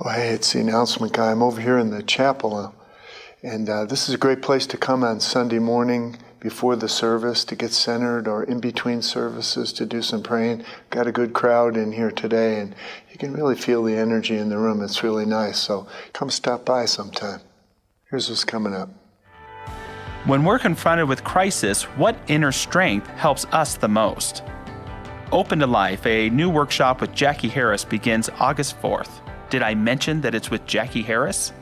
Oh, hey, it's the announcement guy. I'm over here in the chapel, and this is a great place to come on Sunday morning before the service to get centered, or in between services to do some praying. Got a good crowd in here today, and you can really feel the energy in the room. It's really nice, so come stop by sometime. Here's what's coming up. When we're confronted with crisis, what inner strength helps us the most? Open to Life, a new workshop with Jackie Harris, begins August 4th. Did I mention that it's with Jackie Harris?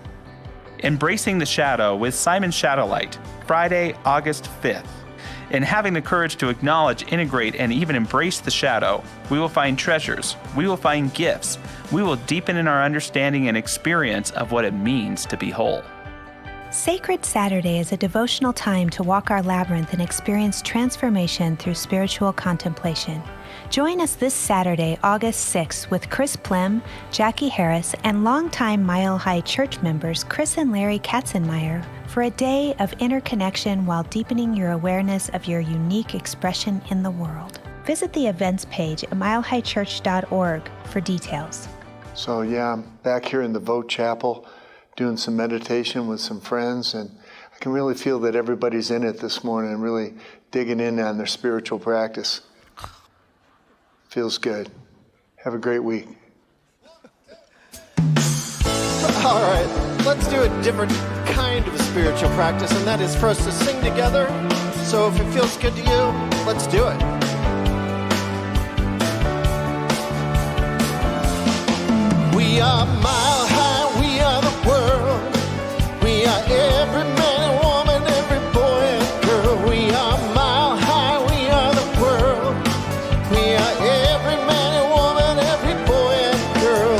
Embracing the Shadow with Simon Shadowlight, Friday, August 5th. In having the courage to acknowledge, integrate, and even embrace the shadow, we will find treasures, we will find gifts, we will deepen in our understanding and experience of what it means to be whole. Sacred Saturday is a devotional time to walk our labyrinth and experience transformation through spiritual contemplation. Join us this Saturday, August 6th, with Chris Plem, Jackie Harris, and longtime Mile High Church members Chris and Larry Katzenmeyer for a day of interconnection while deepening your awareness of your unique expression in the world. Visit the events page at milehighchurch.org for details. So yeah, I'm back here in the Vote Chapel doing some meditation with some friends, and I can really feel that everybody's in it this morning and really digging in on their spiritual practice. Feels good. Have a great week. All right, let's do a different kind of spiritual practice, and that is for us to sing together. So if it feels good to you, let's do it. We are mile high, we are the world. We are every man and woman, every boy and girl. We are mile high, we are the world. We are every man and woman, every boy and girl.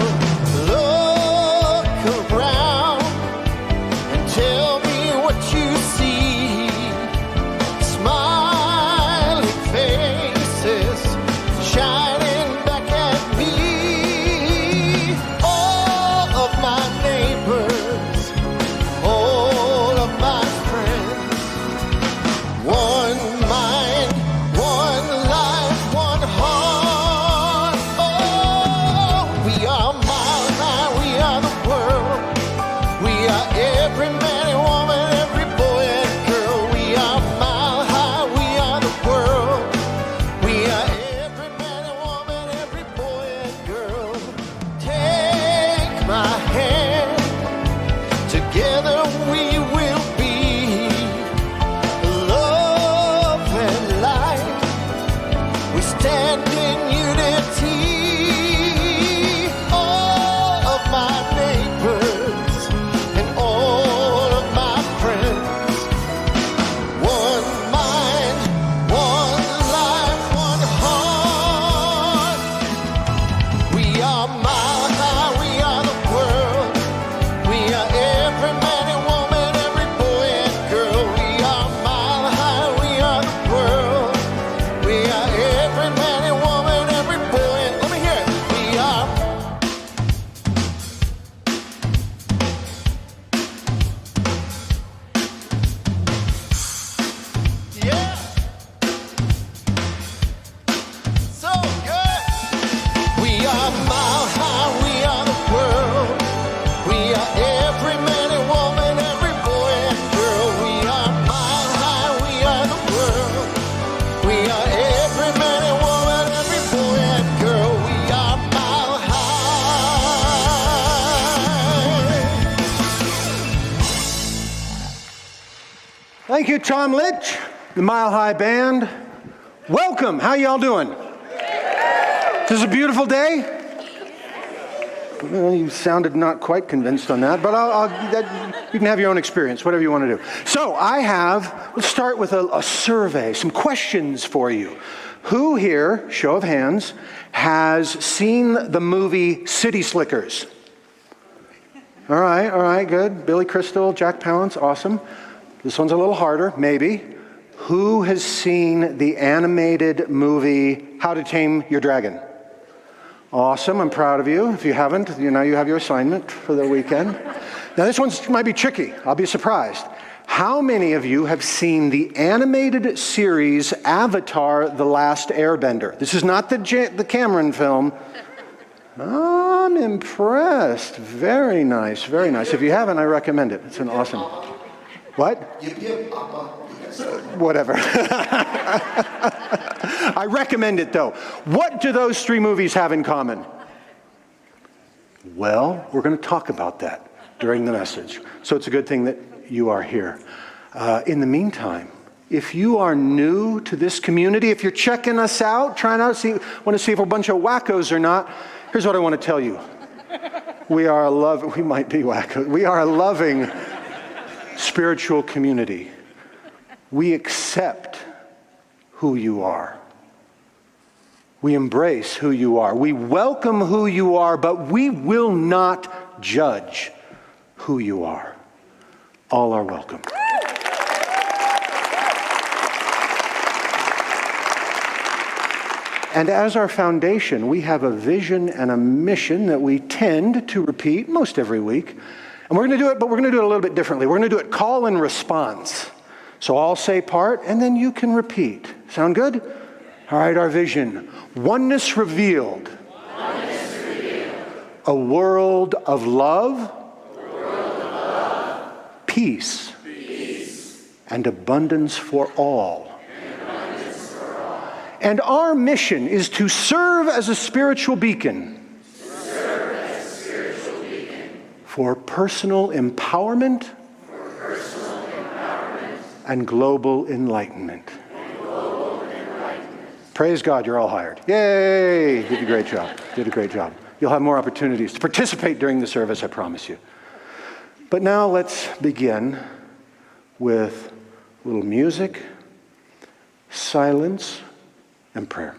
Look around and tell me what you see. Smiling faces shining back at me. All of my neighbors, all of my friends. One mind, one life, one heart. Oh, we are mile high, we are the world. We are every man and woman, every boy and girl. We are mile high, we are the world. We are every man and woman, every boy and girl. Take my hand, together we will be love and light. We stand in unity. All of my neighbors and all of my friends. One mind, one life, one heart. We are mile high, we are the world. We are every man and woman, every boy and girl. We are mile high, we are the world. We are every man and woman, every boy and... Let me hear it. We are... Yeah! So good! We are mile high, we are the world. We are every man and woman, every boy and girl. We are mile high, we are the world. We are every man and woman, every boy and girl. We are mile high. Thank you, Tom Litch, the Mile High Band. Welcome. How y'all doing? This is a beautiful day. Well, you sounded not quite convinced on that, but you can have your own experience, whatever you want to do. So let's start with a survey, some questions for you. Who here, show of hands, has seen the movie City Slickers? All right, good. Billy Crystal, Jack Palance, awesome. This one's a little harder, maybe. Who has seen the animated movie How to Tame Your Dragon? Awesome, I'm proud of you. If you haven't, you have your assignment for the weekend. Now this one might be tricky, I'll be surprised. How many of you have seen the animated series Avatar: The Last Airbender? This is not the Cameron film. I'm impressed. Very nice, very nice. If you haven't, I recommend it. It's an awesome. What? Whatever. I recommend it, though. What do those three movies have in common? Well, we're going to talk about that during the message. So it's a good thing that you are here. In the meantime, if you are new to this community, if you're checking us out, want to see if we're a bunch of wackos or not, here's what I want to tell you. We might be wackos. We are a loving spiritual community. We accept who you are. We embrace who you are. We welcome who you are, but we will not judge who you are. All are welcome. And as our foundation, we have a vision and a mission that we tend to repeat most every week. And we're going to do it, but we're going to do it a little bit differently. We're going to do it call and response. So I'll say part, and then you can repeat. Sound good? All right, our vision. Oneness revealed. Oneness revealed. A world of love. Peace. And abundance for all. And our mission is to serve as a spiritual beacon. For personal empowerment. And global enlightenment. Praise God, you're all hired. Yay! Did a great job. Did a great job. You'll have more opportunities to participate during the service, I promise you. But now let's begin with a little music, silence, and prayer.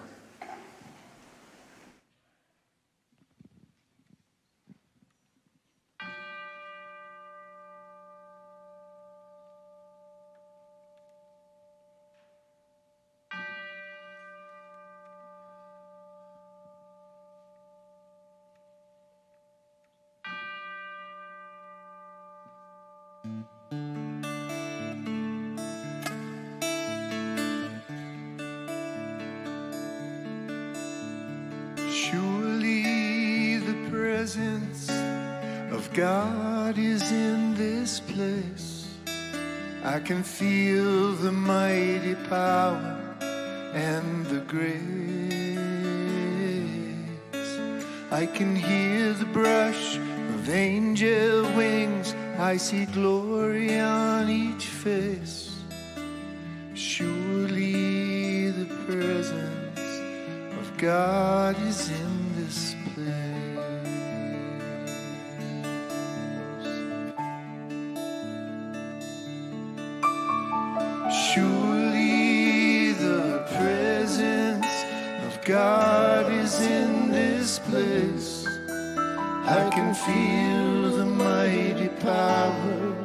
Surely the presence of God is in this place. I can feel the mighty power and the grace. I can hear the brush of angel wings. I see glory on each face. Surely the presence of God is in this place. Surely the presence of God is in this place. I can feel the mighty power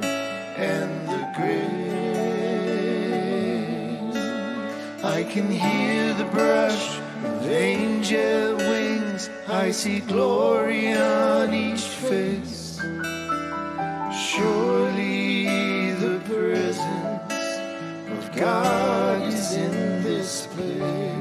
and the grace. I can hear the brush of angel wings. I see glory on each face. Surely the presence of God is in this place.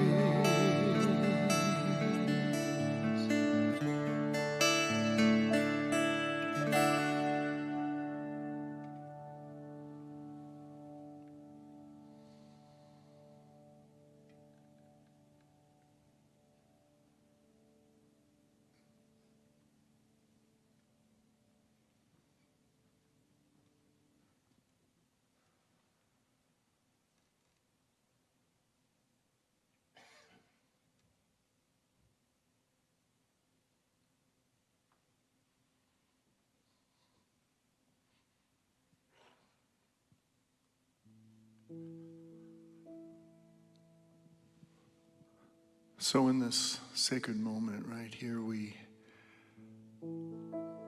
So in this sacred moment right here, we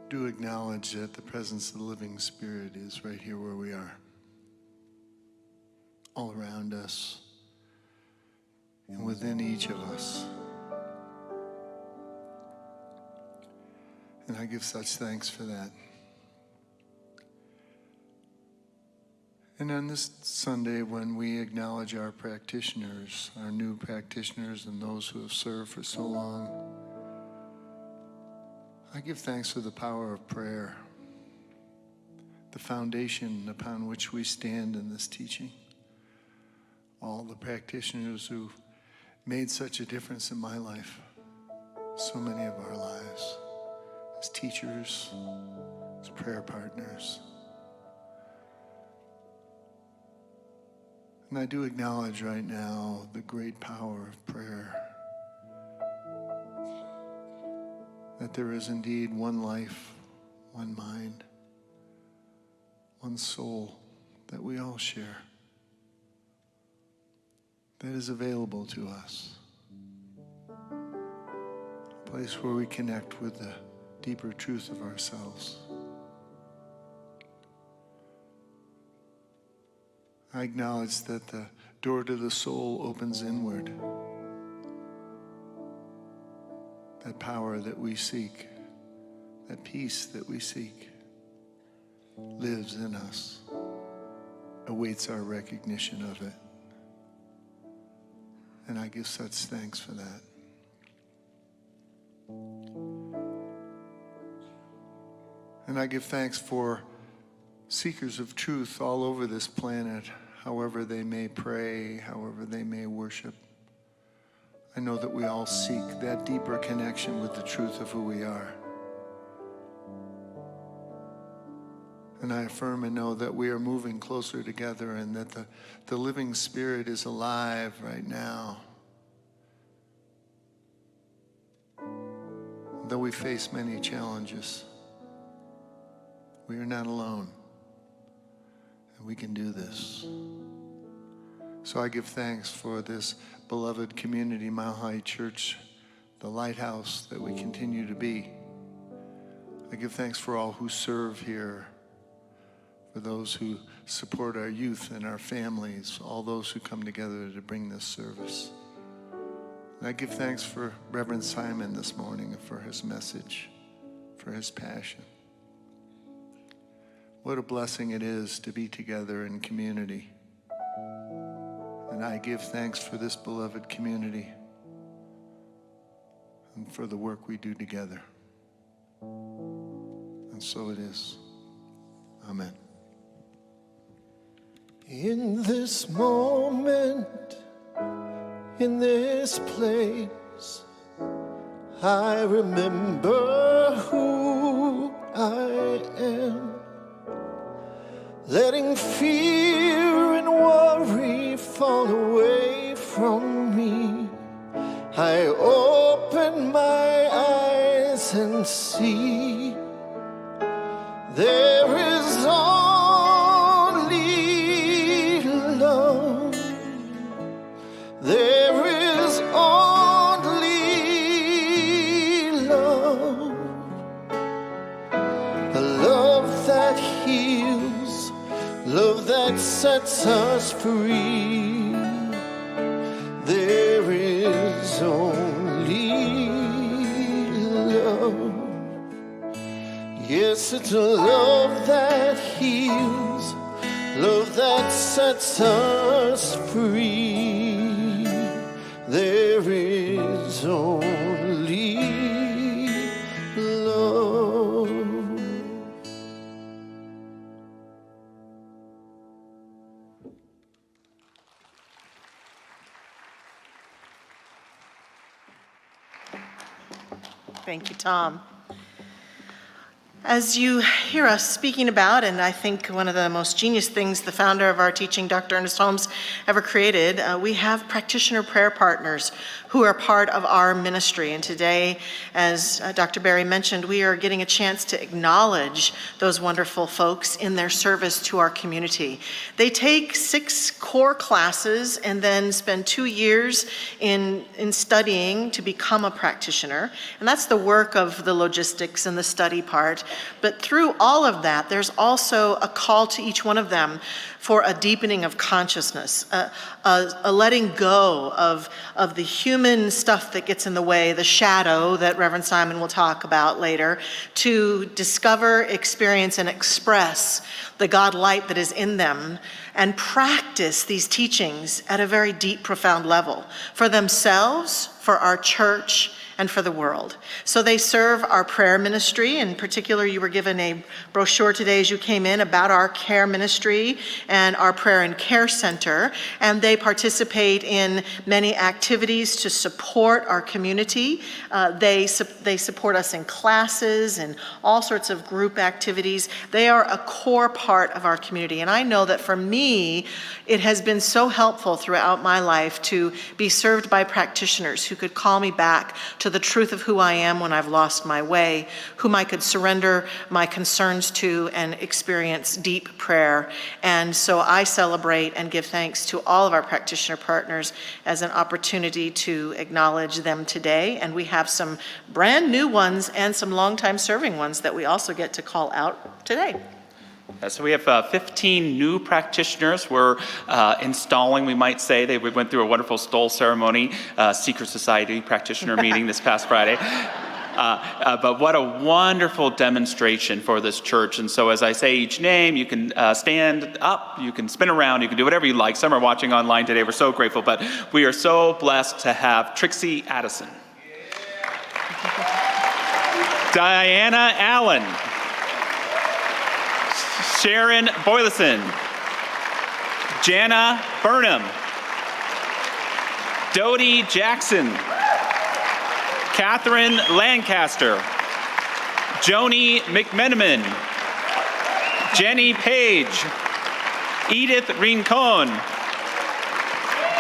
do acknowledge that the presence of the living Spirit is right here where we are, all around us and within each of us. And I give such thanks for that. And on this Sunday, when we acknowledge our practitioners, our new practitioners, and those who have served for so long, I give thanks for the power of prayer, the foundation upon which we stand in this teaching. All the practitioners who made such a difference in my life, so many of our lives, as teachers, as prayer partners. And I do acknowledge right now the great power of prayer, that there is indeed one life, one mind, one soul that we all share, that is available to us. A place where we connect with the deeper truth of ourselves. I acknowledge that the door to the soul opens inward. That power that we seek, that peace that we seek, lives in us, awaits our recognition of it. And I give such thanks for that. And I give thanks for seekers of truth all over this planet, however they may pray, however they may worship. I know that we all seek that deeper connection with the truth of who we are. And I affirm and know that we are moving closer together and that the living Spirit is alive right now. Though we face many challenges, we are not alone. And we can do this. So I give thanks for this beloved community, Mile High Church, the lighthouse that we continue to be. I give thanks for all who serve here, for those who support our youth and our families, all those who come together to bring this service. And I give thanks for Reverend Simon this morning, for his message, for his passion. What a blessing it is to be together in community. And I give thanks for this beloved community and for the work we do together. And so it is. Amen. In this moment, in this place, I remember who I am. Letting fear and worry fall away from me, I open my eyes and see there is only love. There is only love. A love that heals, love that sets us free. There is only love. Yes, it's a love that heals, love that sets us free. There is only love. Thank you, Tom. As you hear us speaking about, and I think one of the most genius things the founder of our teaching, Dr. Ernest Holmes, ever created, we have practitioner prayer partners who are part of our ministry. And today, as Dr. Barry mentioned, we are getting a chance to acknowledge those wonderful folks in their service to our community. They take 6 core classes and then spend 2 years in studying to become a practitioner. And that's the work of the logistics and the study part. But through all of that, there's also a call to each one of them for a deepening of consciousness, a letting go of the human stuff that gets in the way, the shadow that Reverend Simon will talk about later, to discover, experience, and express the God light that is in them, and practice these teachings at a very deep, profound level for themselves, for our church, and for the world. So they serve our prayer ministry. In particular, you were given a brochure today as you came in about our care ministry and our prayer and care center. And they participate in many activities to support our community. They support us in classes and all sorts of group activities. They are a core part of our community. And I know that for me, it has been so helpful throughout my life to be served by practitioners who could call me back to the truth of who I am when I've lost my way, whom I could surrender my concerns to and experience deep prayer. And so I celebrate and give thanks to all of our practitioner partners as an opportunity to acknowledge them today. And we have some brand new ones and some longtime serving ones that we also get to call out today. So we have 15 new practitioners we're installing, we might say. We went through a wonderful stole ceremony, secret society practitioner meeting this past Friday. But what a wonderful demonstration for this church. And so as I say each name, you can stand up, you can spin around, you can do whatever you like. Some are watching online today. We're so grateful. But we are so blessed to have Trixie Addison, Diana Allen, Sharon Boyleson, Jana Burnham, Dodie Jackson, Catherine Lancaster, Joni McMenamin, Jenny Page, Edith Rincon,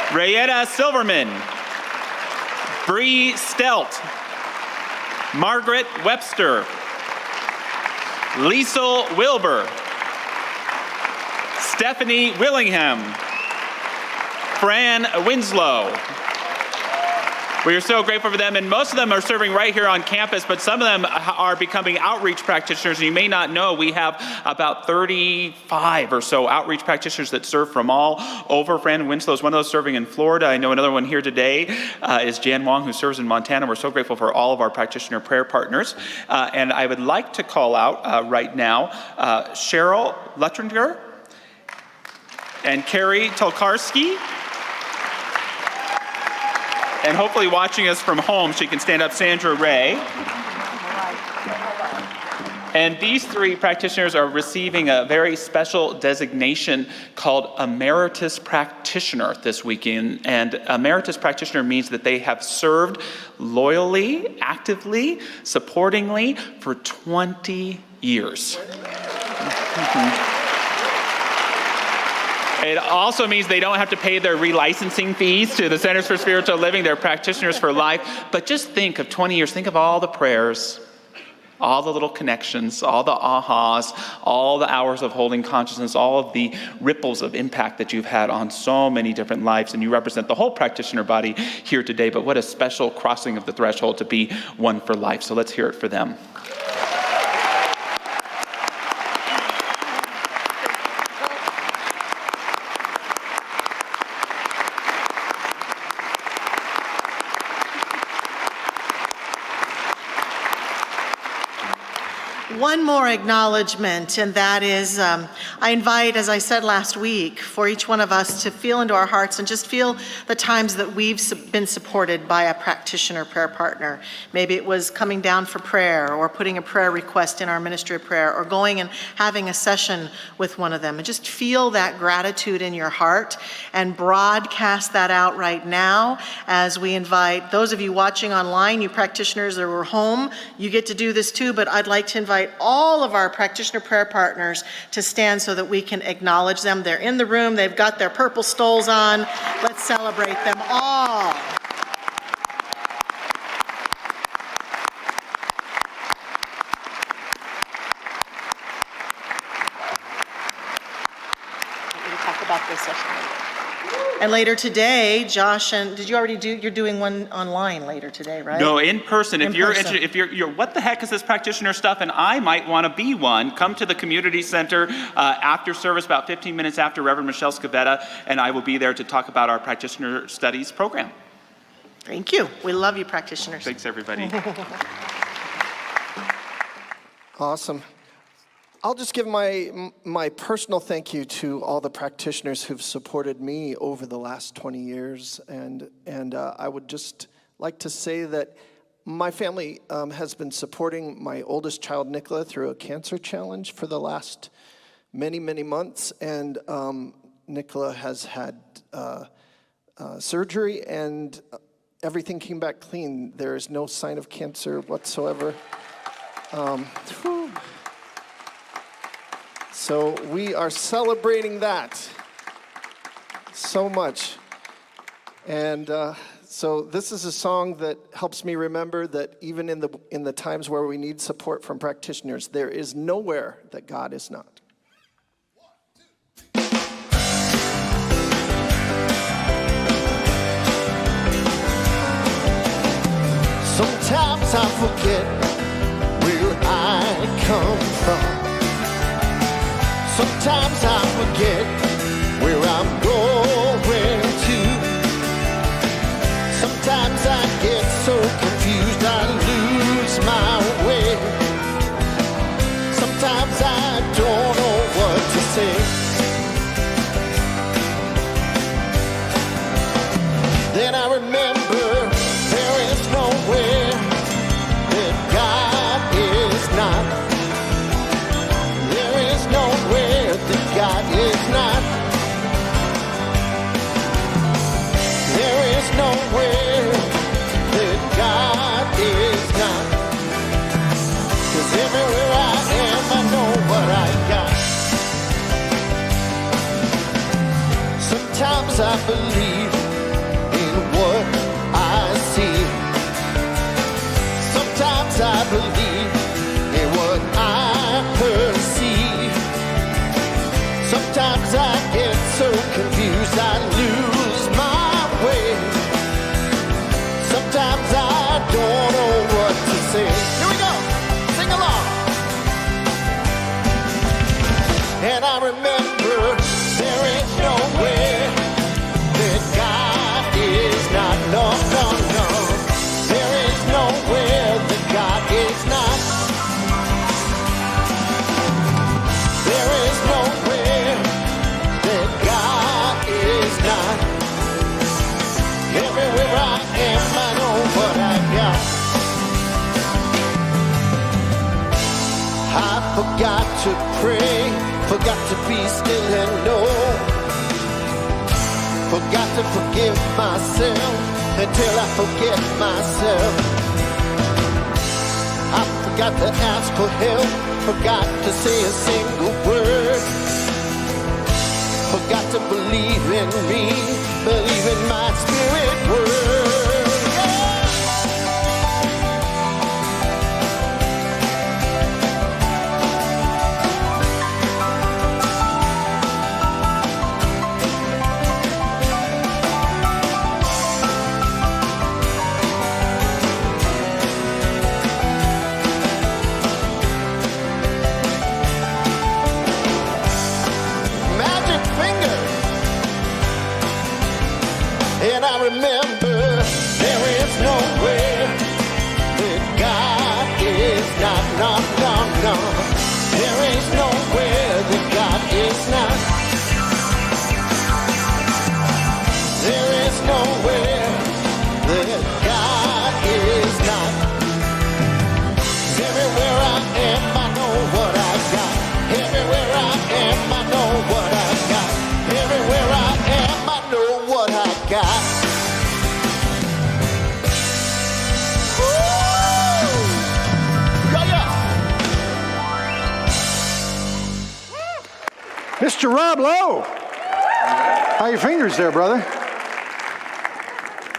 Rayetta Silverman, Bree Stelt, Margaret Webster, Liesel Wilbur, Stephanie Willingham, Fran Winslow. We are so grateful for them, and most of them are serving right here on campus, but some of them are becoming outreach practitioners. And you may not know, we have about 35 or so outreach practitioners that serve from all over. Fran Winslow is one of those serving in Florida. I know another one here today is Jan Wong, who serves in Montana. We're so grateful for all of our practitioner prayer partners. And I would like to call out right now Cheryl Luttringer and Carrie Tolkarski. And hopefully watching us from home, she can stand up, Sandra Ray. And these three practitioners are receiving a very special designation called Emeritus Practitioner this weekend. And Emeritus Practitioner means that they have served loyally, actively, supportingly for 20 years. It also means they don't have to pay their relicensing fees to the Centers for Spiritual Living. They're practitioners for life. But just think of 20 years. Think of all the prayers, all the little connections, all the ahas, all the hours of holding consciousness, all of the ripples of impact that you've had on so many different lives. And you represent the whole practitioner body here today. But what a special crossing of the threshold to be one for life. So let's hear it for them. One more acknowledgement, and that is I invite, as I said last week, for each one of us to feel into our hearts and just feel the times that we've been supported by a practitioner prayer partner. Maybe it was coming down for prayer or putting a prayer request in our ministry of prayer or going and having a session with one of them. And just feel that gratitude in your heart and broadcast that out right now as we invite those of you watching online, you practitioners that were home, you get to do this too, but I'd like to invite all of our practitioner prayer partners to stand so that we can acknowledge them. They're in the room, they've got their purple stoles on. Let's celebrate them all. We're going to talk about this session later. And later today, Josh, and did you already do, you're doing one online later today, right? No, in person. If you're interested, if you're what the heck is this practitioner stuff, and I might want to be one, come to the community center after service, about 15 minutes after Reverend Michelle Scavetta, and I will be there to talk about our practitioner studies program. Thank you. We love you, practitioners. Thanks, everybody. Awesome. I'll just give my personal thank you to all the practitioners who've supported me over the last 20 years. And I would just like to say that my family has been supporting my oldest child, Nicola, through a cancer challenge for the last many, many months. And Nicola has had surgery, and everything came back clean. There is no sign of cancer whatsoever. So we are celebrating that so much. And so this is a song that helps me remember that even in the times where we need support from practitioners, there is nowhere that God is not. Sometimes I forget where I come from. Sometimes I forget where I'm going to. Sometimes I get so confused I lose my way. Sometimes I don't know what to say. Then I remember there is nowhere that God is not. There is nowhere that God is not. There is nowhere that God is not. 'Cause everywhere I am, I know what I got. Sometimes I believe in what I see. Sometimes I believe in what I perceive. Sometimes I get so confused I lose my way. Sometimes I don't know what to say. Here we go, sing along. And I remember there is nowhere that God is not. No, no, no. There is nowhere that God is not. There is nowhere that God is not. Everywhere I am, I know what I got. I forgot to pray, forgot to be still and know. Forgot to forgive myself until I forget myself. I forgot to ask for help, forgot to say a single word. Forgot to believe in me, believe in my spirit word. Yeah. And I remember there is nowhere that God is not. No, no, no. There is nowhere that God is not. There is nowhere that God is not. Everywhere I am, I know what I got. Everywhere I am, I know what I got. Everywhere I am, I know what I got. Mr. Rob Lowe. How are your fingers there, brother?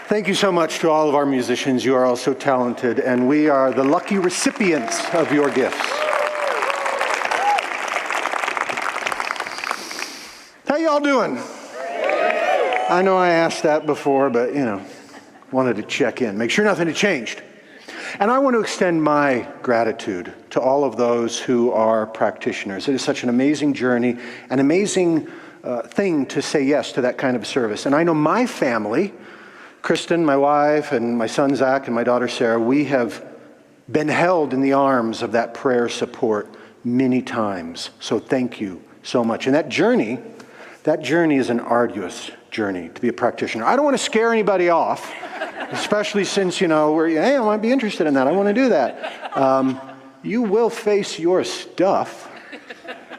Thank you so much to all of our musicians. You are all so talented, and we are the lucky recipients of your gifts. How y'all doing? I know I asked that before, but, wanted to check in, make sure nothing had changed. And I want to extend my gratitude to all of those who are practitioners. It is such an amazing journey, an amazing thing to say yes to that kind of service. And I know my family, Kristen, my wife, and my son Zach, and my daughter Sarah, we have been held in the arms of that prayer support many times. So thank you so much. And that journey is an arduous journey to be a practitioner. I don't want to scare anybody off, especially since, we're, hey, I might be interested in that. I want to do that. You will face your stuff.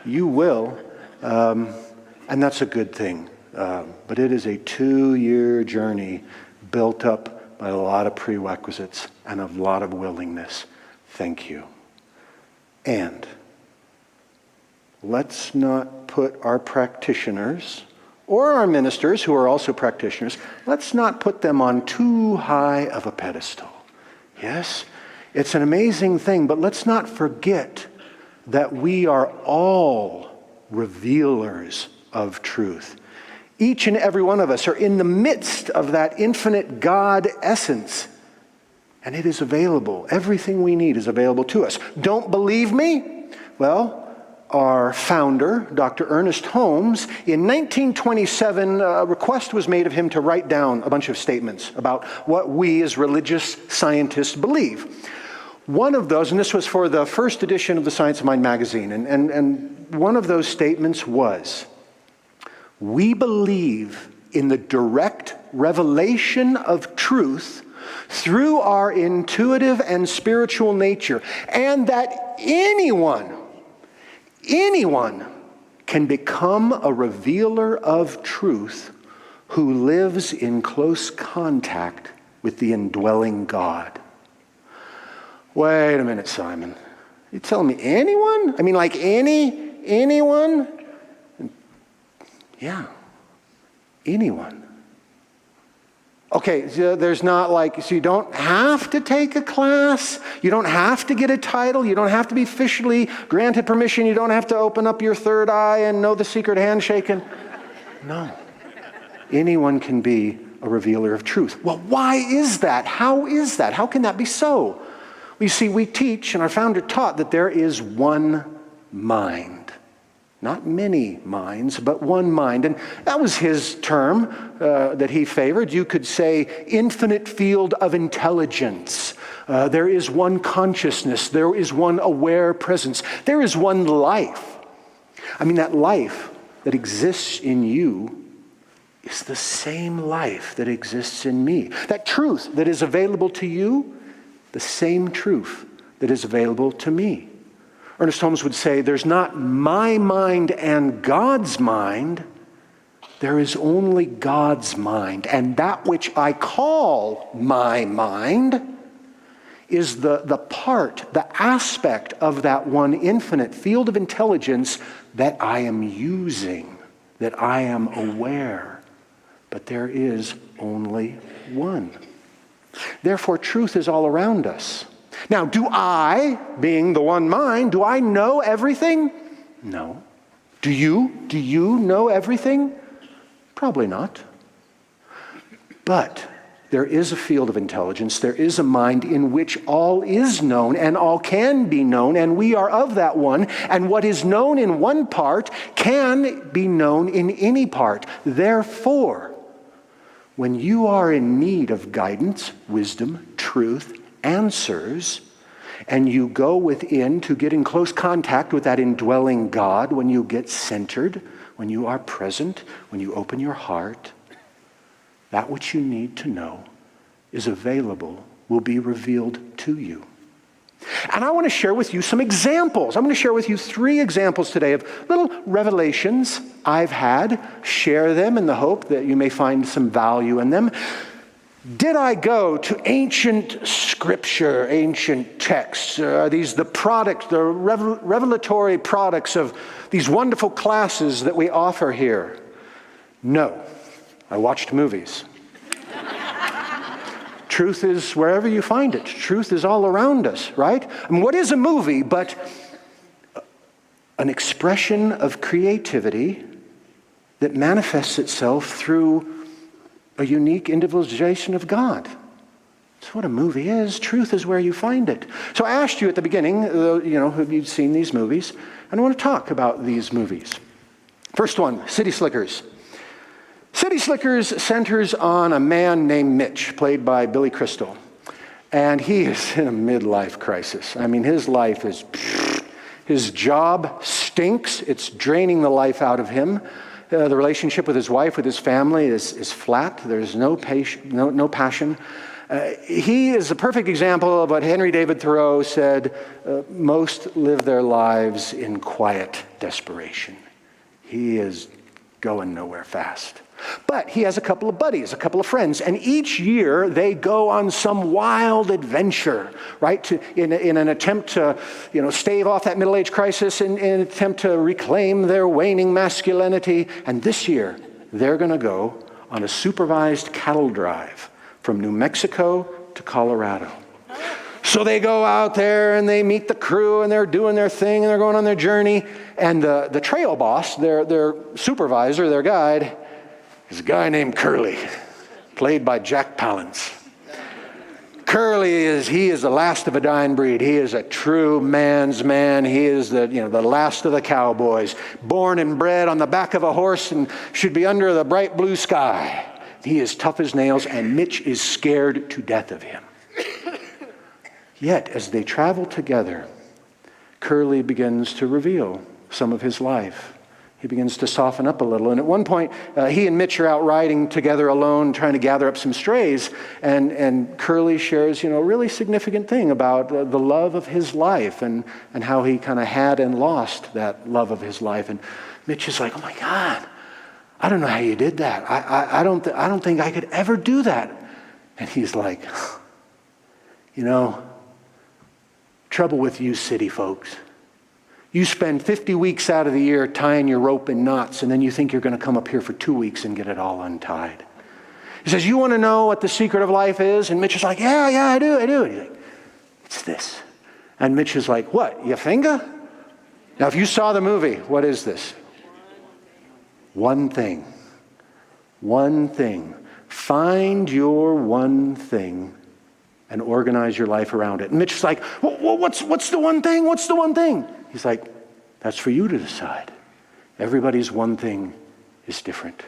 You will. And that's a good thing. But it is a 2-year journey built up by a lot of prerequisites and a lot of willingness. Thank you. And let's not put our practitioners or our ministers who are also practitioners, let's not put them on too high of a pedestal. Yes, it's an amazing thing, but let's not forget that we are all revealers of truth. Each and every one of us are in the midst of that infinite God essence, and it is available. Everything we need is available to us. Don't believe me? Well, our founder, Dr. Ernest Holmes, in 1927, a request was made of him to write down a bunch of statements about what we as religious scientists believe. One of those, and this was for the first edition of the Science of Mind magazine, and one of those statements was, we believe in the direct revelation of truth through our intuitive and spiritual nature, and that anyone can become a revealer of truth who lives in close contact with the indwelling God. Wait a minute, Simon. You telling me anyone? I mean, like anyone? Yeah, anyone. Okay, so there's not like, so you don't have to take a class, you don't have to get a title, you don't have to be officially granted permission, you don't have to open up your third eye and know the secret handshake. No, anyone can be a revealer of truth. Well, why is that? How is that? How can that be so? Well, you see, we teach, and our founder taught, that there is one mind. Not many minds, but one mind. And that was his term that he favored. You could say infinite field of intelligence. There is one consciousness. There is one aware presence. There is one life. I mean, that life that exists in you is the same life that exists in me. That truth that is available to you, the same truth that is available to me. Ernest Holmes would say, there's not my mind and God's mind, there is only God's mind. And that which I call my mind is the part, the aspect of that one infinite field of intelligence that I am using, that I am aware. But there is only one. Therefore, truth is all around us. Now, do I, being the one mind, do I know everything? No. Do you? Do you know everything? Probably not. But there is a field of intelligence, there is a mind in which all is known and all can be known, and we are of that one, and what is known in one part can be known in any part. Therefore, when you are in need of guidance, wisdom, truth, answers, and you go within to get in close contact with that indwelling God, when you get centered, when you are present, when you open your heart, that which you need to know is available, will be revealed to you. And I want to share with you some examples. I'm going to share with you 3 examples today of little revelations I've had. Share them in the hope that you may find some value in them. Did I go to ancient scripture, ancient texts? Are these the revelatory products of these wonderful classes that we offer here? No. I watched movies. Truth is wherever you find it. Truth is all around us, right? I mean, what is a movie but an expression of creativity that manifests itself through a unique individualization of God? That's what a movie is. Truth is where you find it. So I asked you at the beginning, have you seen these movies? And I want to talk about these movies. First one, City Slickers. City Slickers centers on a man named Mitch, played by Billy Crystal. And he is in a midlife crisis. I mean, his life is, his job stinks. It's draining the life out of him. The relationship with his wife, with his family is flat. There's no passion. He is a perfect example of what Henry David Thoreau said, most live their lives in quiet desperation. He is going nowhere fast. But he has a couple of buddies, a couple of friends, and each year they go on some wild adventure, right? In an attempt to, stave off that middle-age crisis, in an attempt to reclaim their waning masculinity. And this year, they're going to go on a supervised cattle drive from New Mexico to Colorado. So they go out there and they meet the crew and they're doing their thing and they're going on their journey. And the trail boss, their supervisor, their guide, is a guy named Curly, played by Jack Palance. Curly is the last of a dying breed. He is a true man's man. He is the last of the cowboys, born and bred on the back of a horse and should be under the bright blue sky. He is tough as nails, and Mitch is scared to death of him. Yet, as they travel together, Curly begins to reveal some of his life. He begins to soften up a little. And at one point, he and Mitch are out riding together alone, trying to gather up some strays. And Curly shares, a really significant thing about the love of his life and how he kind of had and lost that love of his life. And Mitch is like, oh my God, I don't know how you did that. I don't think I could ever do that. And he's like, trouble with you city folks. You spend 50 weeks out of the year tying your rope in knots, and then you think you're going to come up here for 2 weeks and get it all untied. He says, you want to know what the secret of life is? And Mitch is like, yeah, I do. And he's like, it's this. And Mitch is like, what, your finger? Now, if you saw the movie, what is this? One thing. One thing. Find your one thing and organize your life around it. And Mitch is like, what's the one thing? What's the one thing? He's like, that's for you to decide. Everybody's one thing is different.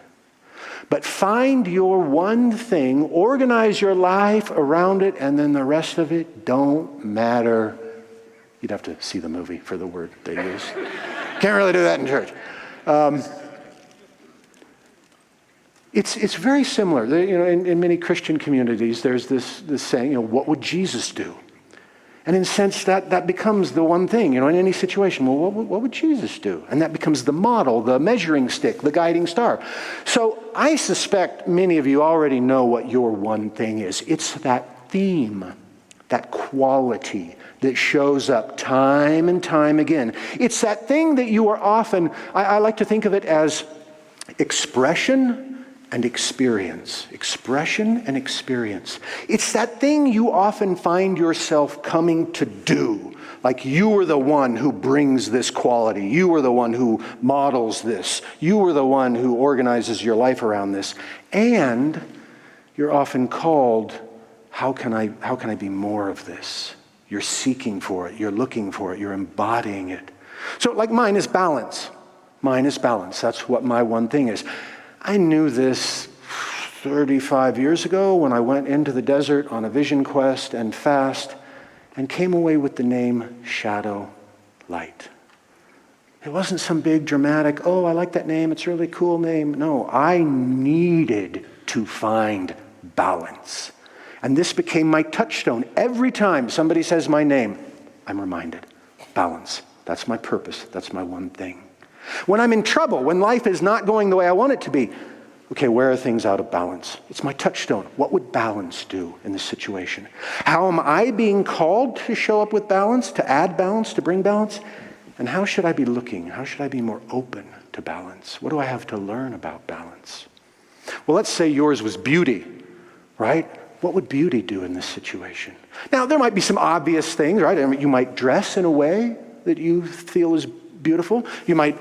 But find your one thing, organize your life around it, and then the rest of it don't matter. You'd have to see the movie for the word they use. Can't really do that in church. It's very similar. In many Christian communities, there's this saying, what would Jesus do? And in a sense, that becomes the one thing, in any situation. Well, what would Jesus do? And that becomes the model, the measuring stick, the guiding star. So I suspect many of you already know what your one thing is. It's that theme, that quality that shows up time and time again. It's that thing that you are often, I like to think of it as expression and experience. Expression and experience. It's that thing you often find yourself coming to do. Like you are the one who brings this quality. You are the one who models this. You are the one who organizes your life around this. And you're often called, how can I be more of this? You're seeking for it. You're looking for it. You're embodying it. So like mine is balance. Mine is balance. That's what my one thing is. I knew this 35 years ago when I went into the desert on a vision quest and fast and came away with the name Shadowlight. It wasn't some big dramatic, oh, I like that name, it's a really cool name. No, I needed to find balance. And this became my touchstone. Every time somebody says my name, I'm reminded, balance. That's my purpose. That's my one thing. When I'm in trouble, when life is not going the way I want it to be, okay, where are things out of balance? It's my touchstone. What would balance do in this situation? How am I being called to show up with balance, to add balance, to bring balance? And how should I be looking? How should I be more open to balance? What do I have to learn about balance? Well, let's say yours was beauty, right? What would beauty do in this situation? Now, there might be some obvious things, right? I mean, you might dress in a way that you feel is beautiful. You might,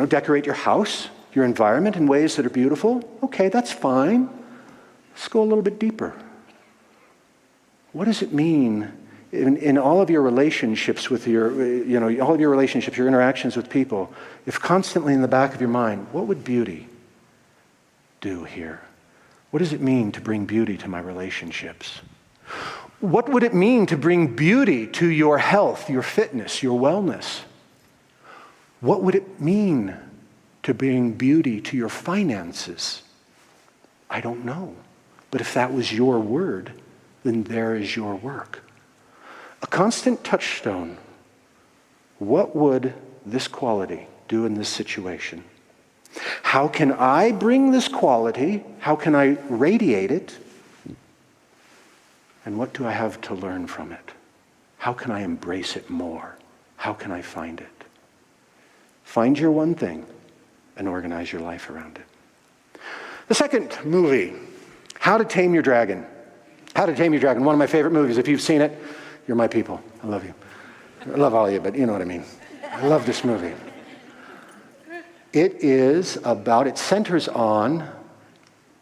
decorate your house, your environment in ways that are beautiful. Okay, that's fine. Let's go a little bit deeper. What does it mean in all of your relationships with your interactions with people, if constantly in the back of your mind, what would beauty do here? What does it mean to bring beauty to my relationships? What would it mean to bring beauty to your health, your fitness, your wellness? What would it mean to bring beauty to your finances? I don't know. But if that was your word, then there is your work. A constant touchstone. What would this quality do in this situation? How can I bring this quality? How can I radiate it? And what do I have to learn from it? How can I embrace it more? How can I find it? Find your one thing and organize your life around it. The second movie, How to Tame Your Dragon. How to Tame Your Dragon, one of my favorite movies. If you've seen it, you're my people. I love you. I love all of you, but you know what I mean. I love this movie. It centers on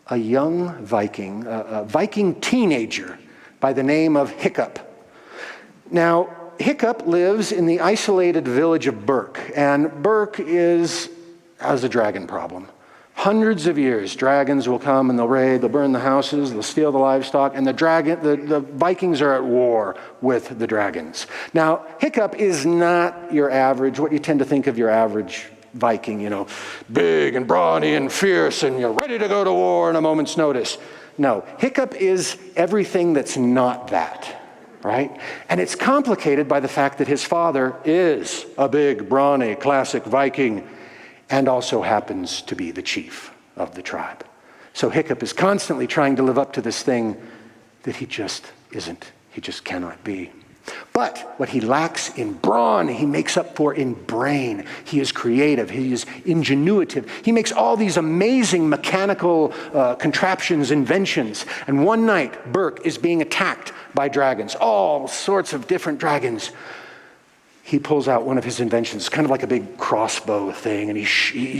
a young Viking, a Viking teenager by the name of Hiccup. Now, Hiccup lives in the isolated village of Burke, and Burke has a dragon problem. Hundreds of years, dragons will come and they'll raid, they'll burn the houses, they'll steal the livestock, and the Vikings are at war with the dragons. Now, Hiccup is not your average, what you tend to think of your average Viking, big and brawny and fierce, and you're ready to go to war in a moment's notice. No, Hiccup is everything that's not that, right? And it's complicated by the fact that his father is a big, brawny, classic Viking, and also happens to be the chief of the tribe. So Hiccup is constantly trying to live up to this thing that he just isn't. He just cannot be. But what he lacks in brawn, he makes up for in brain. He is creative. He is ingenuitive. He makes all these amazing mechanical contraptions, inventions. And one night, Burke is being attacked by dragons, all sorts of different dragons. He pulls out one of his inventions, kind of like a big crossbow thing, and he's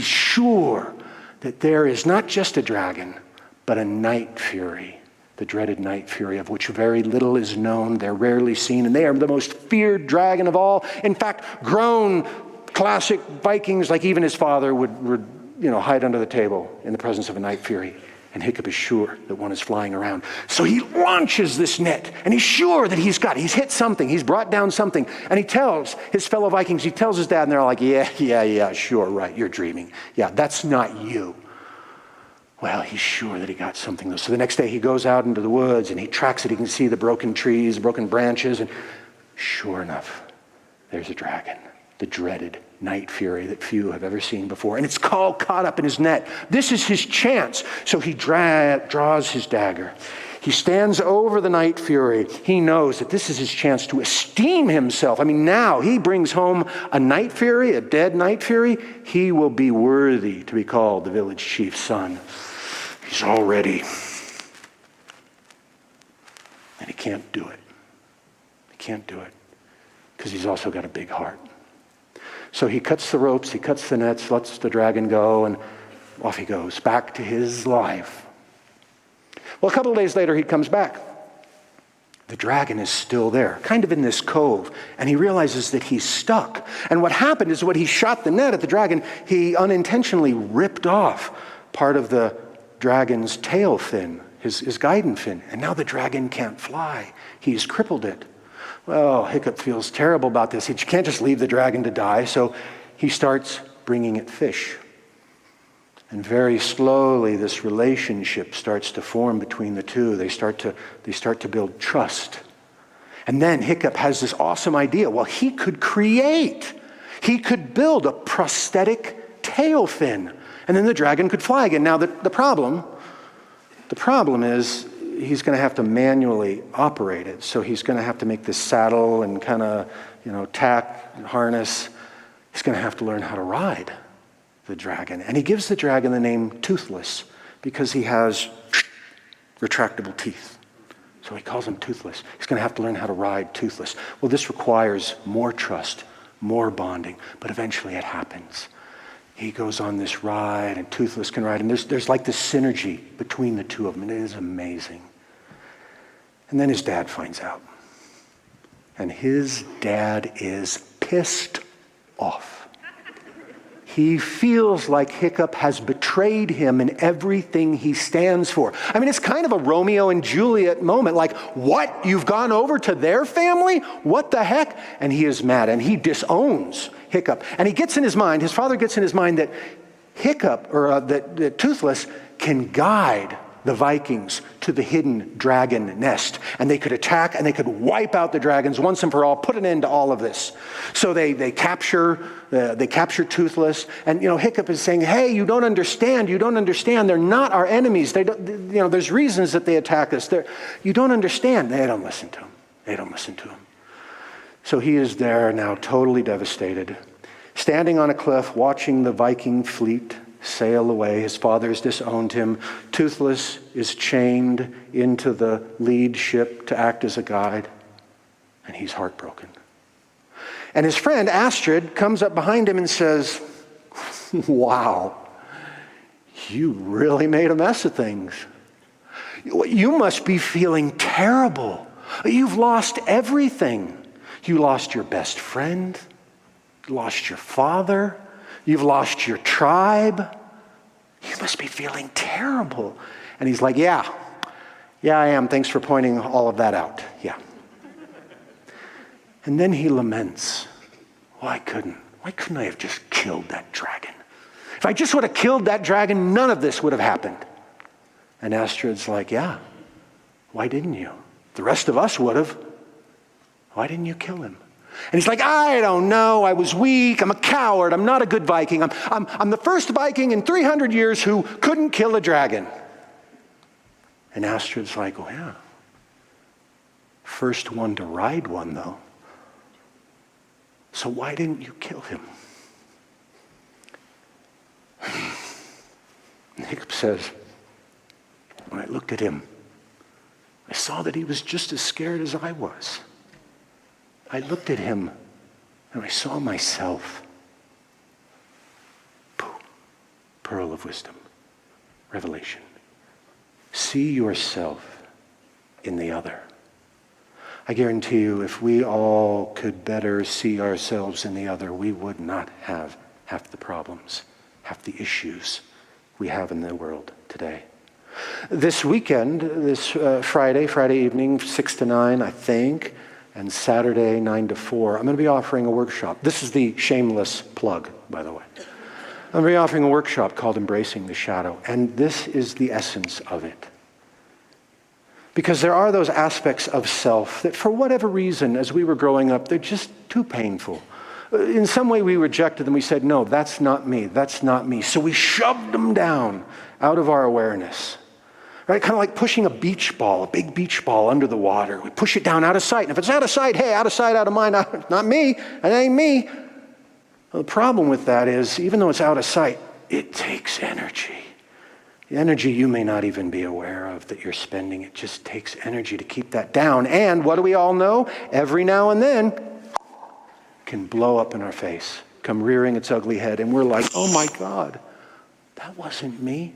sure that there is not just a dragon, but a night fury. The dreaded night fury, of which very little is known. They're rarely seen, and they are the most feared dragon of all. In fact, grown classic Vikings, like even his father, would hide under the table in the presence of a night fury. And Hiccup is sure that one is flying around. So he launches this net, and he's sure that he's hit something. He's brought down something. And he tells his fellow Vikings, he tells his dad, and they're all like, yeah, sure, right, you're dreaming. Yeah, that's not you. Well, he's sure that he got something, though. So the next day he goes out into the woods and he tracks it. He can see the broken trees, broken branches, and sure enough, there's a dragon, the dreaded night fury that few have ever seen before. And it's all caught up in his net. This is his chance. So he draws his dagger. He stands over the night fury. He knows that this is his chance to esteem himself. I mean, now he brings home a night fury, a dead night fury. He will be worthy to be called the village chief's son. He's all ready. And he can't do it. He can't do it because he's also got a big heart. So he cuts the ropes, he cuts the nets, lets the dragon go, and off he goes, back to his life. Well, a couple of days later, he comes back. The dragon is still there, kind of in this cove, and he realizes that he's stuck. And what happened is when he shot the net at the dragon, he unintentionally ripped off part of the dragon's tail fin, his guiding fin, and now the dragon can't fly. He's crippled it. Well, Hiccup feels terrible about this. He can't just leave the dragon to die, so he starts bringing it fish. And very slowly, this relationship starts to form between the two. They start to build trust. And then Hiccup has this awesome idea. Well, he could build a prosthetic tail fin, and then the dragon could fly again. Now, the problem is he's going to have to manually operate it. So he's going to have to make this saddle and kind of, tack and harness. He's going to have to learn how to ride the dragon. And he gives the dragon the name Toothless because he has retractable teeth. So he calls him Toothless. He's going to have to learn how to ride Toothless. Well, this requires more trust, more bonding, but eventually it happens. He goes on this ride, and Toothless can ride, and there's like this synergy between the two of them, and it is amazing. And then his dad finds out. And his dad is pissed off. He feels like Hiccup has betrayed him in everything he stands for. I mean, it's kind of a Romeo and Juliet moment. Like, what? You've gone over to their family? What the heck? And he is mad, and he disowns Hiccup. And he gets in his mind, his father gets in his mind that that Toothless can guide the Vikings to the hidden dragon nest. And they could attack and they could wipe out the dragons once and for all, put an end to all of this. So they capture Toothless. And, Hiccup is saying, hey, you don't understand. They're not our enemies. They don't, there's reasons that they attack us. You don't understand. They don't listen to him. So he is there now, totally devastated, standing on a cliff, watching the Viking fleet sail away. His father has disowned him. Toothless is chained into the lead ship to act as a guide, and he's heartbroken. And his friend Astrid comes up behind him and says, wow, you really made a mess of things. You must be feeling terrible. You've lost everything. You lost your best friend. You lost your father. You've lost your tribe. You must be feeling terrible. And he's like, yeah, I am. Thanks for pointing all of that out. Yeah. And then he laments, why couldn't I have just killed that dragon? If I just would have killed that dragon, none of this would have happened. And Astrid's like, yeah, why didn't you? The rest of us would have. Why didn't you kill him? And he's like, I don't know. I was weak. I'm a coward. I'm not a good Viking. I'm the first Viking in 300 years who couldn't kill a dragon. And Astrid's like, oh yeah. First one to ride one, though. So why didn't you kill him? And Hiccup says, when I looked at him, I saw that he was just as scared as I was. I looked at him and I saw myself. Pearl of wisdom, revelation. See yourself in the other. I guarantee you, if we all could better see ourselves in the other, we would not have half the problems, half the issues we have in the world today. This weekend, this Friday evening, 6 to 9, I think, and Saturday, 9 to 4, I'm going to be offering a workshop. This is the shameless plug, by the way. I'm going to be offering a workshop called Embracing the Shadow, and this is the essence of it. Because there are those aspects of self that, for whatever reason, as we were growing up, they're just too painful. In some way, we rejected them. We said, no, that's not me. That's not me. So we shoved them down out of our awareness. Right? Kind of like pushing a beach ball, a big beach ball under the water. We push it down out of sight. And if it's out of sight, hey, out of sight, out of mind, not me. It ain't me. Well, the problem with that is, even though it's out of sight, it takes energy. The energy you may not even be aware of that you're spending. It just takes energy to keep that down. And what do we all know? Every now and then, it can blow up in our face, come rearing its ugly head. And we're like, oh my God, that wasn't me.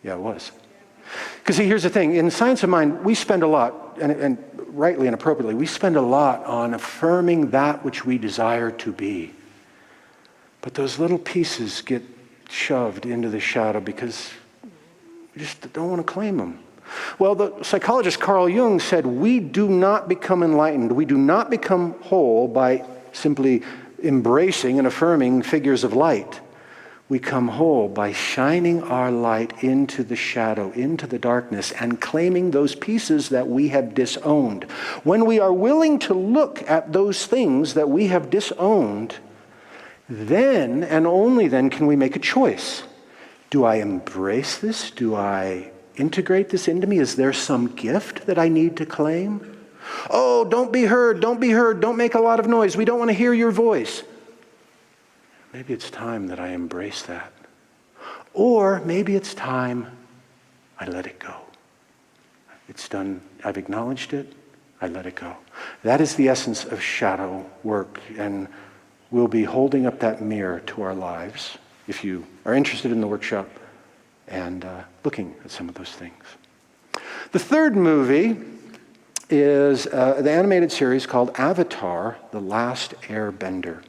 Yeah, it was. Because see, here's the thing. In Science of Mind, we spend a lot, and rightly and appropriately, we spend a lot on affirming that which we desire to be. But those little pieces get shoved into the shadow because we just don't want to claim them. Well, the psychologist Carl Jung said, we do not become enlightened. We do not become whole by simply embracing and affirming figures of light. We come whole by shining our light into the shadow, into the darkness, and claiming those pieces that we have disowned. When we are willing to look at those things that we have disowned, then and only then can we make a choice. Do I embrace this? Do I integrate this into me? Is there some gift that I need to claim? Oh, don't be heard, don't make a lot of noise. We don't want to hear your voice. Maybe it's time that I embrace that. Or maybe it's time I let it go. It's done. I've acknowledged it. I let it go. That is the essence of shadow work. And we'll be holding up that mirror to our lives if you are interested in the workshop and looking at some of those things. The third movie is the animated series called Avatar: The Last Airbender.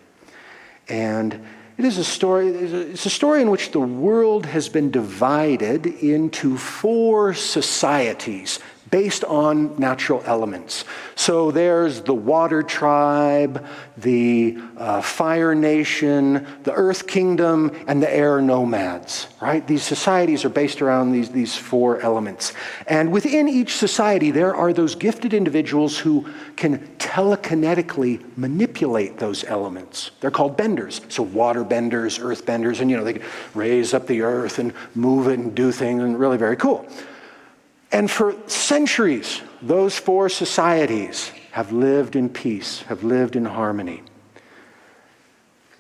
And it is a story, it's a story in which the world has been divided into 4 societies based on natural elements. So there's the water tribe, the fire nation, the earth kingdom, and the air nomads, right? These societies are based around these four elements. And within each society, there are those gifted individuals who can telekinetically manipulate those elements. They're called benders. So water benders, earth benders, and they can raise up the earth and move it and do things, and really very cool. And for centuries, those four societies have lived in peace, have lived in harmony.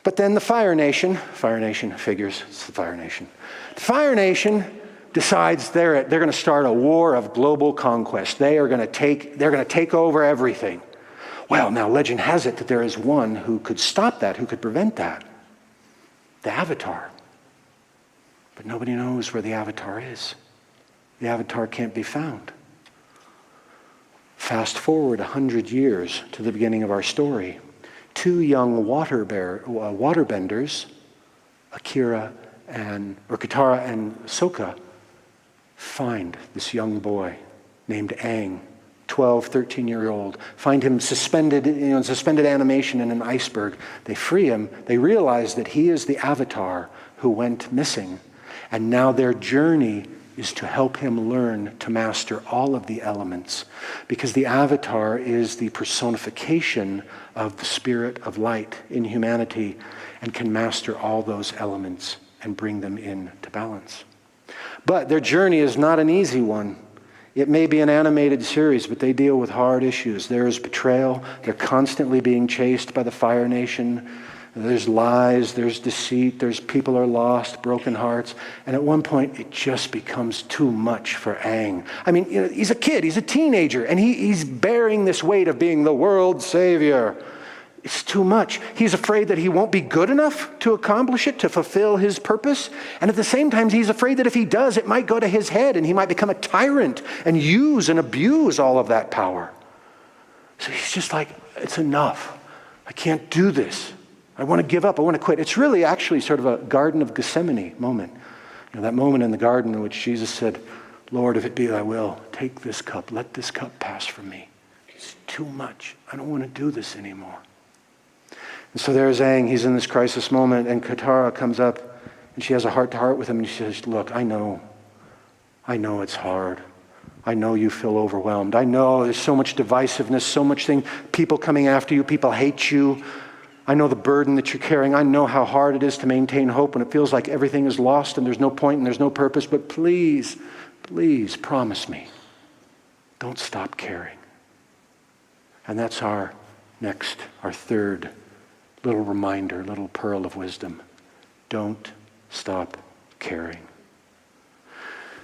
But then the Fire Nation figures, it's the Fire Nation. The Fire Nation decides they're going to start a war of global conquest. They're going to take over everything. Well, now legend has it that there is one who could stop that, who could prevent that. The Avatar. But nobody knows where the Avatar is. The Avatar can't be found. Fast forward 100 years to the beginning of our story. Two young waterbenders, Katara and Sokka, find this young boy named Aang, 12, 13-year-old, find him suspended, in suspended animation in an iceberg. They free him. They realize that he is the Avatar who went missing. And now their journey is to help him learn to master all of the elements, because the Avatar is the personification of the spirit of light in humanity and can master all those elements and bring them into balance. But their journey is not an easy one. It may be an animated series, but they deal with hard issues. There is betrayal. They're constantly being chased by the Fire Nation. There's lies, there's deceit, there's people are lost, broken hearts. And at one point, it just becomes too much for Aang. I mean, he's a kid, he's a teenager, and he's bearing this weight of being the world's savior. It's too much. He's afraid that he won't be good enough to accomplish it, to fulfill his purpose. And at the same time, he's afraid that if he does, it might go to his head and he might become a tyrant and use and abuse all of that power. So he's just like, it's enough. I can't do this. I want to give up. I want to quit. It's really actually sort of a Garden of Gethsemane moment. That moment in the garden in which Jesus said, Lord, if it be thy will, take this cup. Let this cup pass from me. It's too much. I don't want to do this anymore. And so there's Aang. He's in this crisis moment, and Katara comes up, and she has a heart-to-heart with him, and she says, look, I know it's hard. I know you feel overwhelmed. I know there's so much divisiveness, so much people coming after you, people hate you. I know the burden that you're carrying. I know how hard it is to maintain hope when it feels like everything is lost and there's no point and there's no purpose. But please, please promise me, don't stop caring. And that's our third little reminder, little pearl of wisdom. Don't stop caring.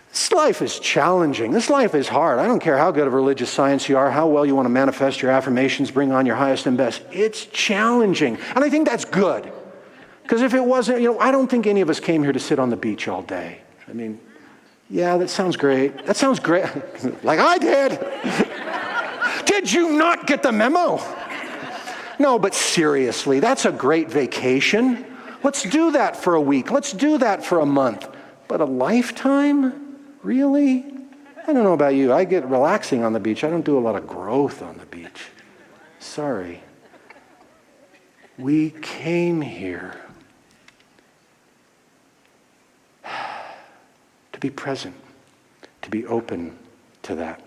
This life is challenging. This life is hard. I don't care how good of religious science you are, how well you want to manifest your affirmations, bring on your highest and best. It's challenging. And I think that's good. Because if it wasn't, I don't think any of us came here to sit on the beach all day. I mean, yeah, that sounds great. That sounds great. Like I did. Did you not get the memo? No, but seriously, that's a great vacation. Let's do that for a week. Let's do that for a month. But a lifetime? Really? I don't know about you. I get relaxing on the beach. I don't do a lot of growth on the beach. Sorry. We came here to be present, to be open to that.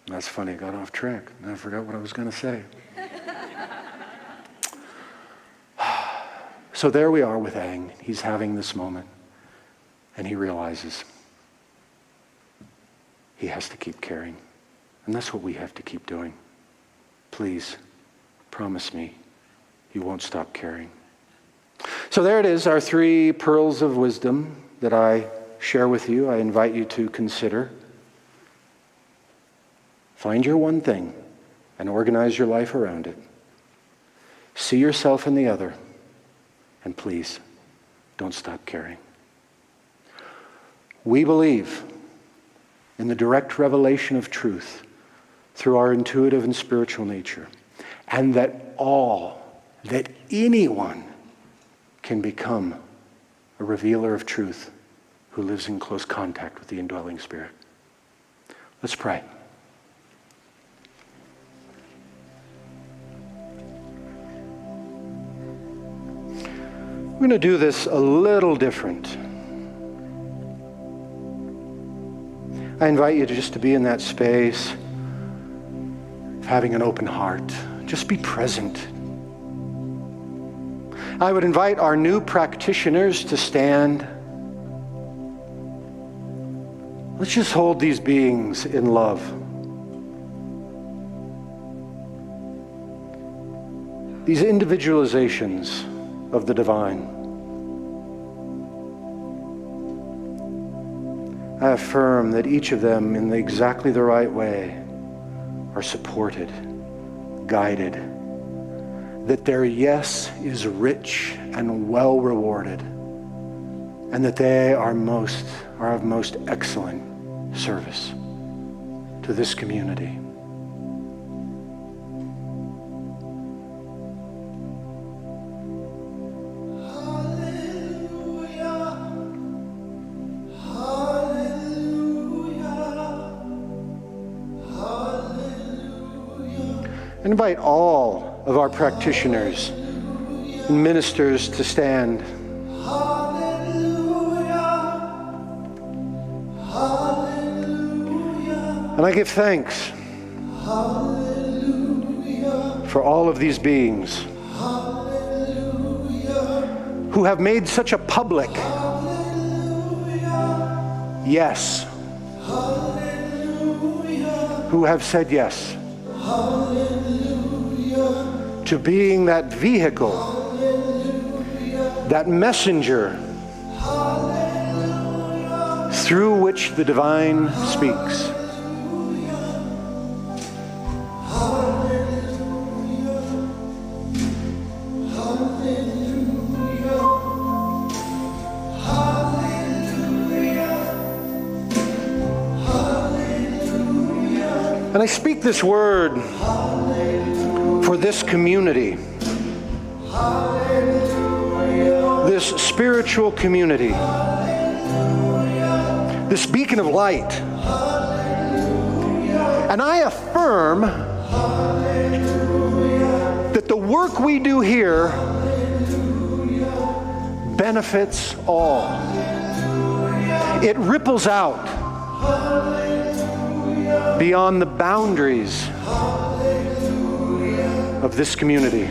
That's funny. I got off track. I forgot what I was going to say. So there we are with Aang. He's having this moment. And he realizes he has to keep caring. And that's what we have to keep doing. Please, promise me you won't stop caring. So there it is, our 3 pearls of wisdom that I share with you. I invite you to consider. Find your one thing and organize your life around it. See yourself in the other. And please, don't stop caring. We believe in the direct revelation of truth through our intuitive and spiritual nature, and that anyone can become a revealer of truth who lives in close contact with the indwelling Spirit. Let's pray. We're going to do this a little different. I invite you just to be in that space, having an open heart. Just be present. I would invite our new practitioners to stand. Let's just hold these beings in love. These individualizations of the divine. I affirm that each of them, in exactly the right way, are supported, guided, that their yes is rich and well rewarded, and that they are of most excellent service to this community. I invite all of our practitioners and ministers to stand. And I give thanks for all of these beings who have made such a public yes, who have said yes to being that vehicle, that messenger through which the divine speaks. And I speak this word for this community, this spiritual community, this beacon of light. And I affirm that the work we do here benefits all. It ripples out beyond the boundaries of this community.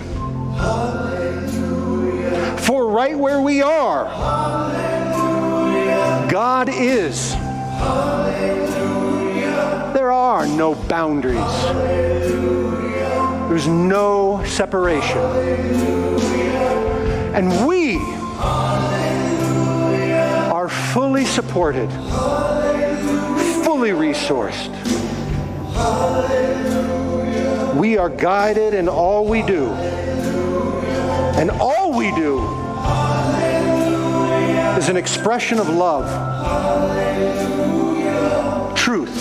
For right where we are, God is. There are no boundaries. There's no separation. And we are fully supported, fully resourced. We are guided in all we do. And all we do is an expression of love, truth,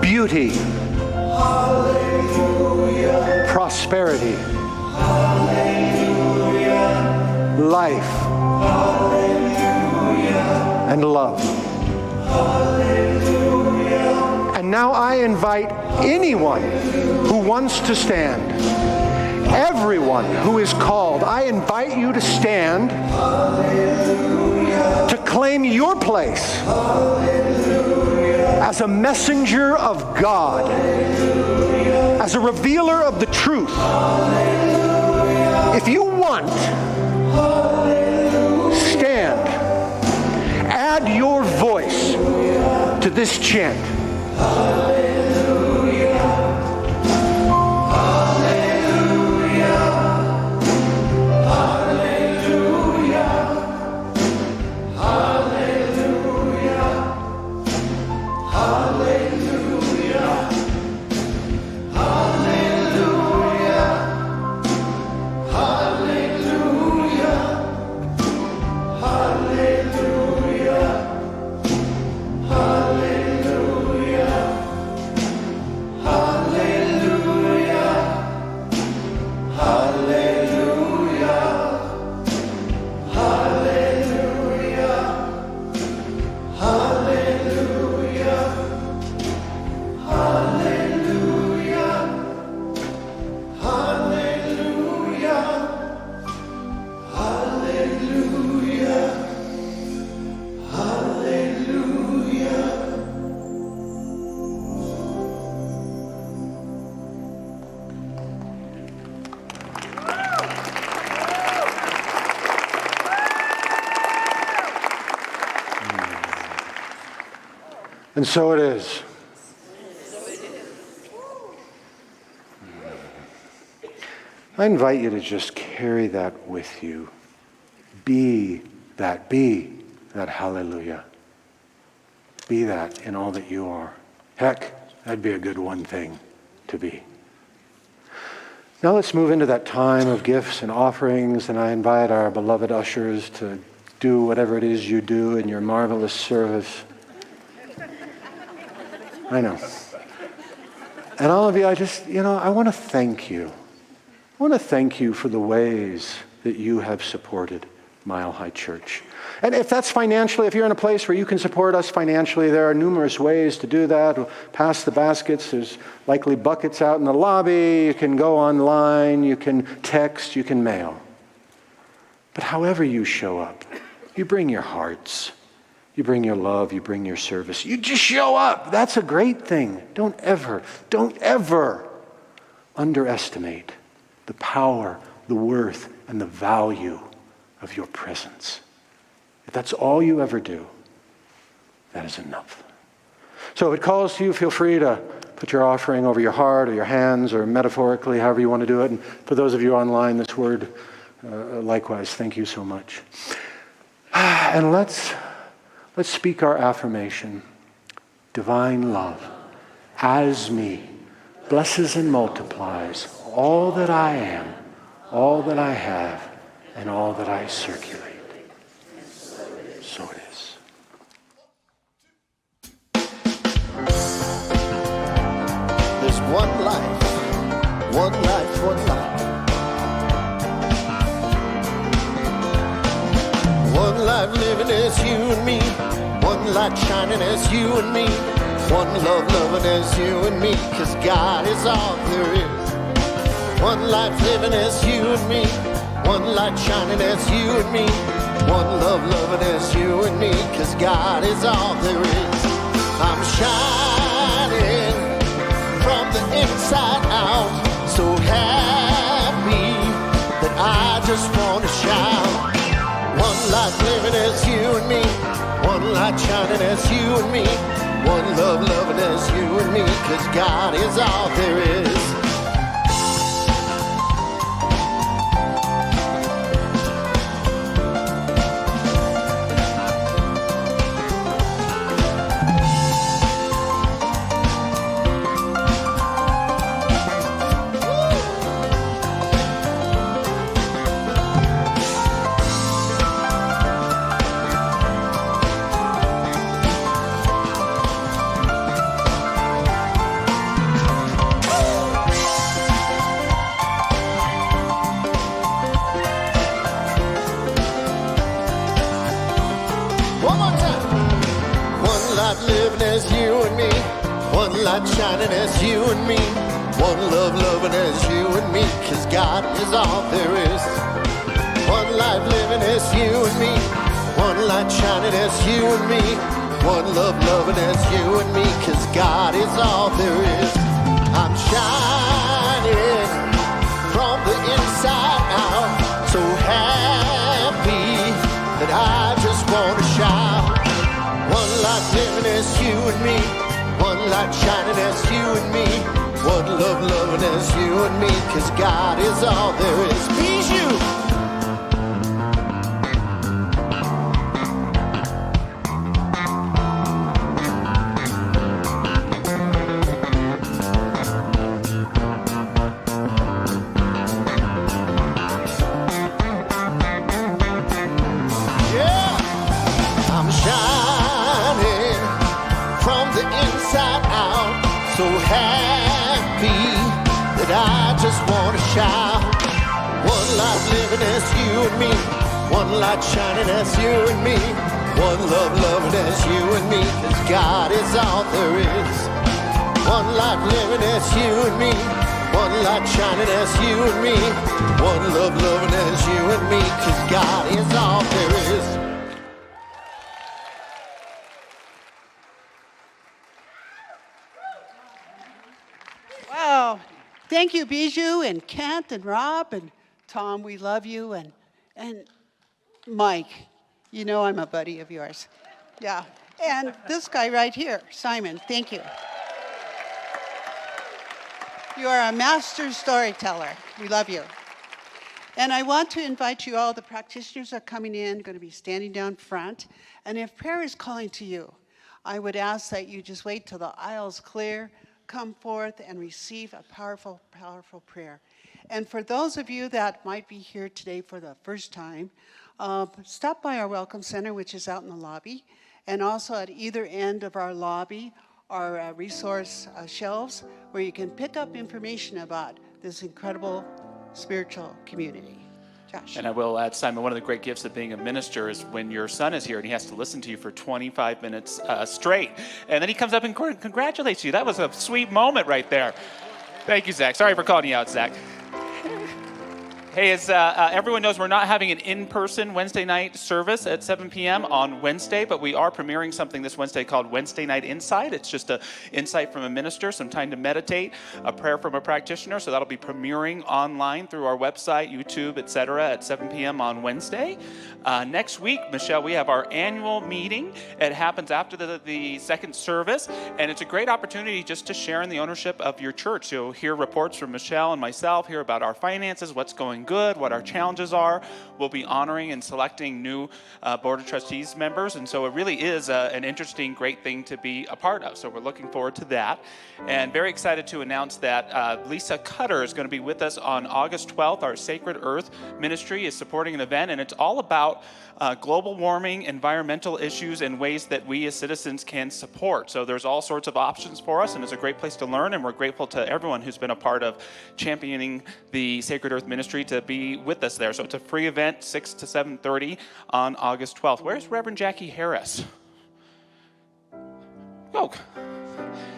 beauty, prosperity, life, and love. And now I invite anyone who wants to stand, everyone who is called, I invite you to stand to claim your place as a messenger of God, as a revealer of the truth. If you want, stand. Add your voice to this chant. Hallelujah. Hallelujah. Hallelujah. Hallelujah. Hallelujah. Hallelujah. Hallelujah. Hallelujah. Hallelujah. And so it is. I invite you to just carry that with you. Be that hallelujah. Be that in all that you are. Heck, that'd be a good one thing to be. Now let's move into that time of gifts and offerings, and I invite our beloved ushers to do whatever it is you do in your marvelous service. I know. And all of you, I want to thank you. I want to thank you for the ways that you have supported Mile High Church. And if that's financially, if you're in a place where you can support us financially, there are numerous ways to do that. We'll pass the baskets. There's likely buckets out in the lobby. You can go online. You can text. You can mail. But however you show up, you bring your hearts. You bring your love. You bring your service. You just show up. That's a great thing. Don't ever underestimate the power, the worth, and the value of your presence. If that's all you ever do, that is enough. So if it calls to you, feel free to put your offering over your heart or your hands or metaphorically, however you want to do it. And for those of you online, this word, likewise, thank you so much. And let's speak our affirmation. Divine love, as me, blesses and multiplies all that I am, all that I have, and all that I circulate. So it is. There's one life, one life, one life. One life living as you and me. One light shining as you and me. One love loving as you and me. 'Cause God is all there is. One life living as you and me. One light shining as you and me. One love loving as you and me. 'Cause God is all there is. I'm shining from the inside out. So happy that I just want to shout. One life living as you and me. One light shining as you and me. One love loving as you and me. 'Cause God is all there is. Light shining as you and me. One love loving as you and me. 'Cause God is all there is. One life living as you and me. One light shining as you and me. One love loving as you and me. 'Cause God is all there is. I'm shining from the inside out. So happy that I just want to shout. One life living as you and me. One light shining as you and me. One love loving as you and me. 'Cause God is all there is. Bijou! One light shining as you and me. One love loving as you and me. 'Cause God is all there is. One life living as you and me. One light shining as you and me. One love loving as you and me. 'Cause God is all there is. Wow. Thank you, Bijou and Kent and Rob and Tom. We love you. And Mike, you know I'm a buddy of yours. Yeah. And this guy right here, Simon, thank you. You are a master storyteller. We love you. And I want to invite you all, the practitioners are coming in, going to be standing down front. And if prayer is calling to you, I would ask that you just wait till the aisle's clear, come forth and receive a powerful, powerful prayer. And for those of you that might be here today for the first time, stop by our Welcome Center, which is out in the lobby, and also at either end of our lobby are resource shelves where you can pick up information about this incredible spiritual community. Josh. And I will add, Simon, one of the great gifts of being a minister is when your son is here and he has to listen to you for 25 minutes straight. And then he comes up and congratulates you. That was a sweet moment right there. Thank you, Zach. Sorry for calling you out, Zach. Hey, as everyone knows, we're not having an in-person Wednesday night service at 7 p.m. on Wednesday, but we are premiering something this Wednesday called Wednesday Night Insight. It's just an insight from a minister, some time to meditate, a prayer from a practitioner. So that'll be premiering online through our website, YouTube, etc. at 7 p.m. on Wednesday. Next week, Michelle, we have our annual meeting. It happens after the second service, and it's a great opportunity just to share in the ownership of your church. You'll hear reports from Michelle and myself, hear about our finances, what's going good, what our challenges are. We'll be honoring and selecting new Board of Trustees members, and so it really is an interesting, great thing to be a part of. So we're looking forward to that, and very excited to announce that Lisa Cutter is going to be with us on August 12th. Our Sacred Earth Ministry is supporting an event, and it's all about global warming, environmental issues, and ways that we as citizens can support. So there's all sorts of options for us, and it's a great place to learn, and we're grateful to everyone who's been a part of championing the Sacred Earth Ministry to be with us there. So it's a free event, 6 to 7:30 on August 12th. Where's Reverend Jackie Harris? Oh,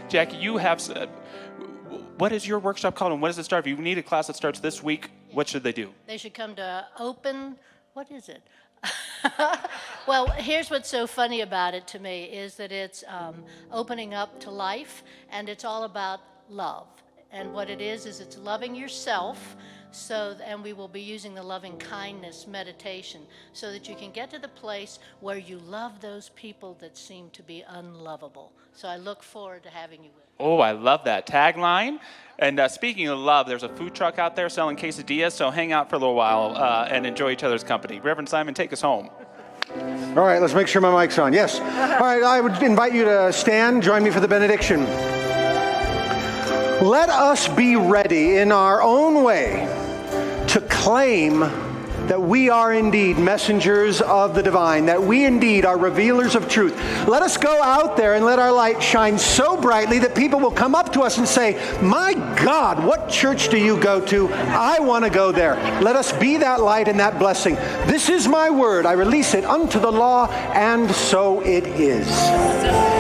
Jackie, you have, what is your workshop called, and when does it start? If you need a class that starts this week, what should they do? They should come to what is it? Well, here's what's so funny about it to me is that it's opening up to life, and it's all about love. And what it is it's loving yourself. And we will be using the loving kindness meditation so that you can get to the place where you love those people that seem to be unlovable. So I look forward to having you with me. Oh, I love that tagline. And speaking of love, there's a food truck out there selling quesadillas, so hang out for a little while and enjoy each other's company. Reverend Simon, take us home. All right, let's make sure my mic's on. Yes. All right, I would invite you to stand. Join me for the benediction. Let us be ready in our own way to claim that we are indeed messengers of the divine, that we indeed are revealers of truth. Let us go out there and let our light shine so brightly that people will come up to us and say, "My God, what church do you go to? I want to go there." Let us be that light and that blessing. This is my word. I release it unto the law, and so it is.